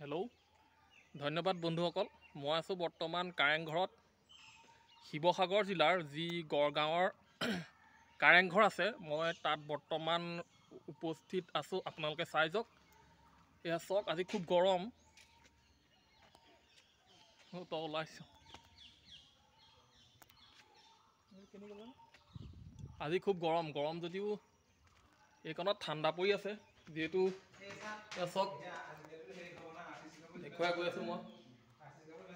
Hello' ধন্যবাদ বন্ধুসকল। মই আছোঁ বৰ্তমান কাৰেংঘৰত। শিৱসাগৰ জিলাৰ যি গড়গাঁৱৰ কাৰেংঘৰ আছে, মই তাত বৰ্তমান উপস্থিত আছোঁ। আপোনালোকে চাই যাওক, এয়া চাওক, আজি খুব গৰম। তই ওলাইছ, আজি খুব গৰম যদিও এইকণত ঠাণ্ডা পৰি আছে। যিহেতু এয়া চাওক, দেখুৱাই গৈ আছোঁ মই।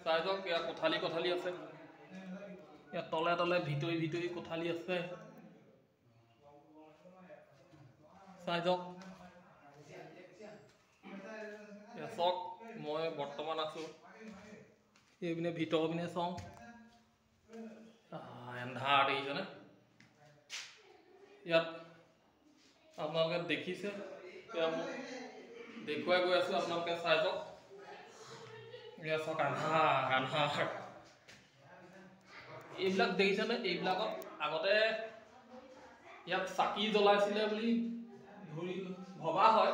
চাই যাওক, এয়া কোঠালি আছে, ইয়াত তলে তলে ভিতৰি কোঠালি আছে। চাই যাওক, এয়া চাওক, মই বৰ্তমান আছোঁ এইপিনে ভিতৰৰ পিনে চাওঁ। এন্ধাৰ দেখিছেনে? ইয়াত আপোনালোকে দেখিছে, এয়া মোক দেখুৱাই গৈ আছোঁ, আপোনালোকে চাই যাওক। এয়া চাওক, আন্ধাৰ। এইবিলাক দেখিছেনে? এইবিলাকত আগতে ইয়াত চাকি জ্বলাইছিলে বুলি ভবা হয়।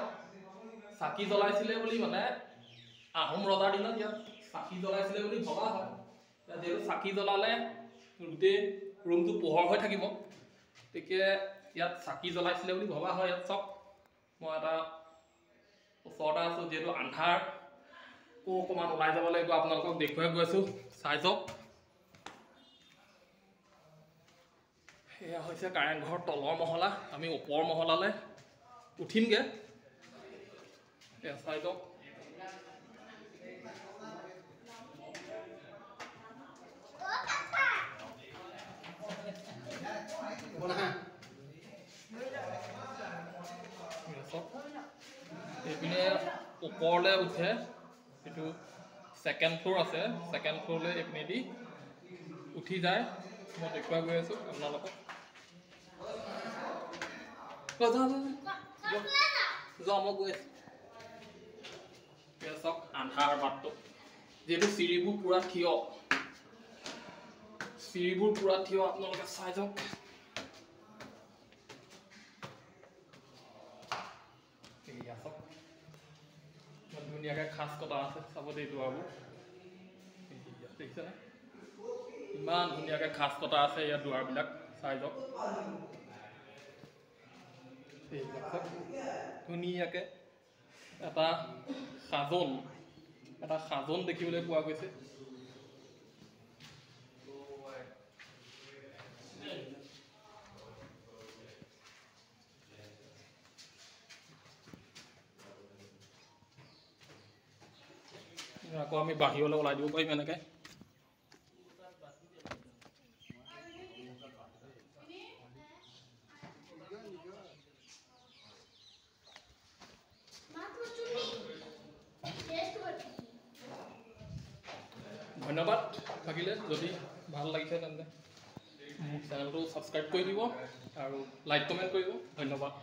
চাকি জ্বলাইছিলে বুলি মানে আহোম ৰজাৰ দিনত ইয়াত চাকি জ্বলাইছিলে বুলি ভবা হয়। যিহেতু চাকি জ্বলালে গোটেই ৰুমটো পোহৰ হৈ থাকিব, গতিকে ইয়াত চাকি জ্বলাইছিলে বুলি ভবা হয়। ইয়াত চাওক, মই এটা ওচৰতে আছোঁ, যিহেতু আন্ধাৰ, অকণমান ওলাই যাব লাগিব। আপোনালোকক দেখুৱাই গৈ আছোঁ, চাই যাওক। এয়া হৈছে কাৰেংঘৰ তলৰ মহলা। আমি ওপৰ মহলালৈ উঠিমগৈ। এয়া চাই যাওক, এইপিনে ওপৰলৈ উঠে, এইটো ছেকেণ্ড ফ্ল'ৰ আছে। ছেকেণ্ড ফ্ল'ৰলৈ এইপিনেদি উঠি যায়। মই দেখুৱাই গৈ আছোঁ আপোনালোকক। যোৱা, মই গৈ আছোঁ। চাওক, আন্ধাৰ বাটটো, যিহেতু চিৰিবোৰ পূৰা থিয়, আপোনালোকে চাই যাওক। ধুনীয়াকৈ খাজ কটা আছে, চাব দেই দুৱাৰবোৰ। দেখিছেনে? ইমান ধুনীয়াকৈ খাজ কটা আছে ইয়াত দুৱাৰবিলাক, চাই যাওক। ধুনীয়াকৈ এটা সাজোন দেখিবলৈ পোৱা গৈছে। আকৌ আমি বাহিৰলৈ ওলাই দিব পাৰিম এনেকৈ। ধন্যবাদ থাকিলে। যদি ভাল লাগিছে তেন্তে মোৰ চেনেলটো ছাবস্ক্ৰাইব কৰি দিব আৰু লাইক কমেণ্ট কৰিব। ধন্যবাদ।